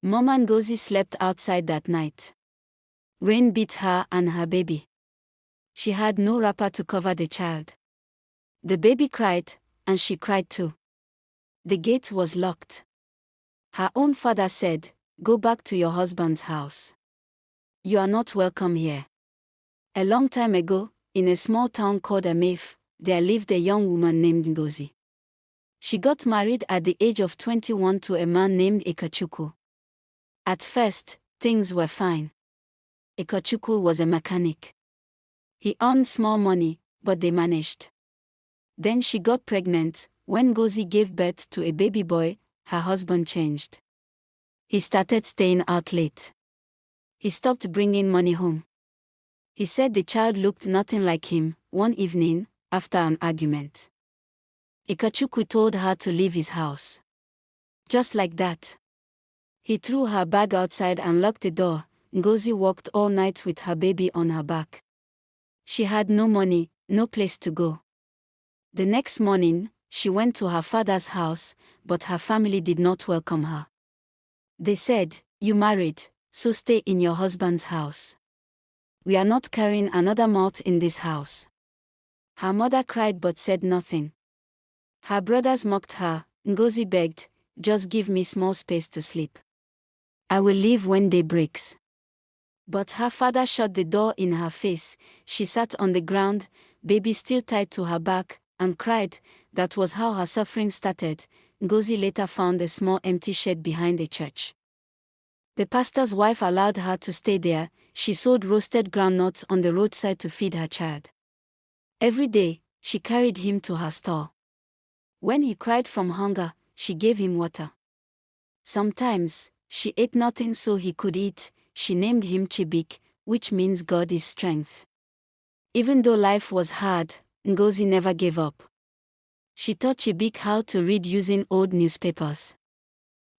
Mama Ngozi slept outside that night. Rain beat her and her baby. She had no wrapper to cover the child. The baby cried, and she cried too. The gate was locked. Her own father said, "Go back to your husband's house. You are not welcome here." A long time ago, in a small town called Amef, there lived a young woman named Ngozi. She got married at the age of 21 to a man named Ikechukwu. At first, things were fine. Ikechukwu was a mechanic. He earned small money, but they managed. Then she got pregnant. When Ngozi gave birth to a baby boy, her husband changed. He started staying out late. He stopped bringing money home. He said the child looked nothing like him. One evening, after an argument, Ikechukwu told her to leave his house. Just like that. He threw her bag outside and locked the door. Ngozi walked all night with her baby on her back. She had no money, no place to go. The next morning, she went to her father's house, but her family did not welcome her. They said, "You married, so stay in your husband's house. We are not carrying another mouth in this house." Her mother cried but said nothing. Her brothers mocked her. Ngozi begged, "Just give me small space to sleep. I will leave when day breaks." But her father shut the door in her face. She sat on the ground, baby still tied to her back, and cried. That was how her suffering started. Ngozi later found a small empty shed behind a church. The pastor's wife allowed her to stay there. She sold roasted groundnuts on the roadside to feed her child. Every day, she carried him to her stall. When he cried from hunger, she gave him water. Sometimes, she ate nothing so he could eat. She named him Chibik, which means God is strength. Even though life was hard, Ngozi never gave up. She taught Chibik how to read using old newspapers.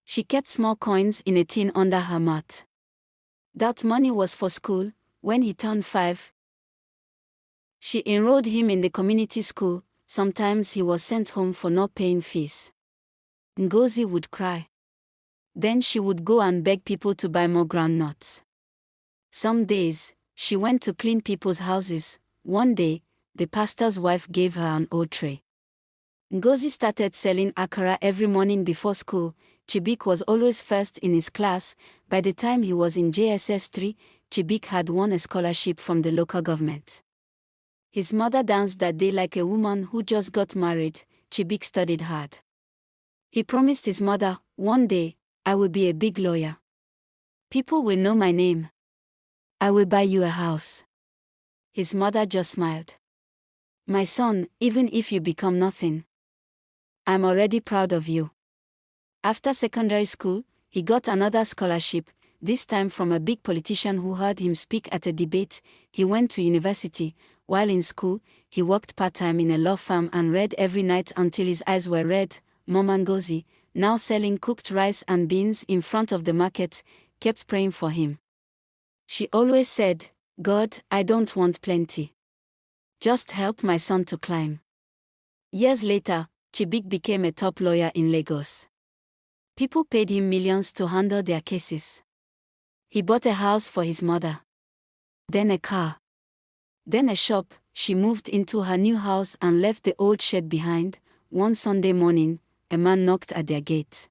She kept small coins in a tin under her mat. That money was for school. When he turned 5, she enrolled him in the community school. Sometimes he was sent home for not paying fees. Ngozi would cry. Then she would go and beg people to buy more groundnuts. Some days, she went to clean people's houses. One day, the pastor's wife gave her an old tray. Ngozi started selling akara every morning before school. Chibik was always first in his class. By the time he was in JSS 3, Chibik had won a scholarship from the local government. His mother danced that day like a woman who just got married. Chibik studied hard. He promised his mother, "One day, I will be a big lawyer. People will know my name. I will buy you a house." His mother just smiled. "My son, even if you become nothing, I'm already proud of you." After secondary school, he got another scholarship, this time from a big politician who heard him speak at a debate. He went to university. While in school, he worked part-time in a law firm and read every night until his eyes were red. Mama Ngozi, now selling cooked rice and beans in front of the market, kept praying for him. She always said, "God, I don't want plenty. Just help my son to climb." Years later, Chibik became a top lawyer in Lagos. People paid him millions to handle their cases. He bought a house for his mother. Then a car. Then a shop. She moved into her new house and left the old shed behind. One Sunday morning, a man knocked at their gate.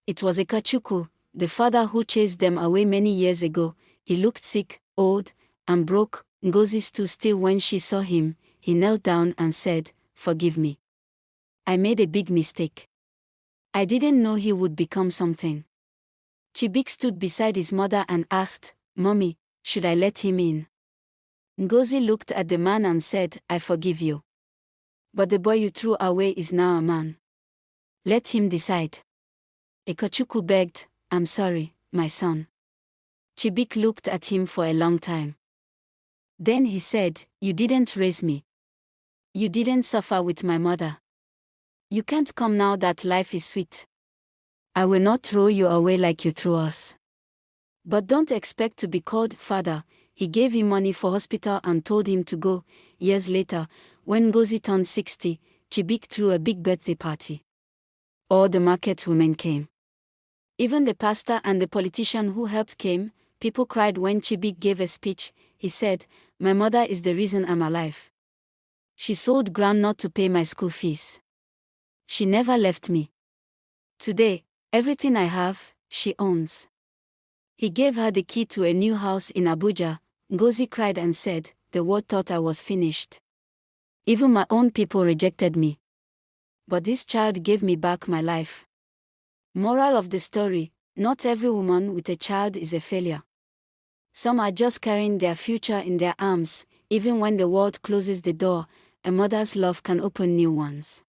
It was Ikechukwu, the father who chased them away many years ago. He looked sick, old, and broke. Ngozi stood still when she saw him. He knelt down and said, "Forgive me. I made a big mistake. I didn't know he would become something." Chibik stood beside his mother and asked, "Mommy, should I let him in?" Ngozi looked at the man and said, "I forgive you. But the boy you threw away is now a man. Let him decide." Ikechukwu begged, "I'm sorry, my son." Chibik looked at him for a long time. Then he said, "You didn't raise me. You didn't suffer with my mother. You can't come now that life is sweet. I will not throw you away like you threw us. But don't expect to be called father." He gave him money for hospital and told him to go. Years later, when Ngozi turned 60, Chibik threw a big birthday party. All the market women came. Even the pastor and the politician who helped came. People cried when Chibi gave a speech. He said, "My mother is the reason I'm alive. She sold groundnut to pay my school fees. She never left me. Today, everything I have, she owns." He gave her the key to a new house in Abuja. Ngozi cried and said, "The world thought I was finished. Even my own people rejected me. But this child gave me back my life." Moral of the story: not every woman with a child is a failure. Some are just carrying their future in their arms. Even when the world closes the door, a mother's love can open new ones.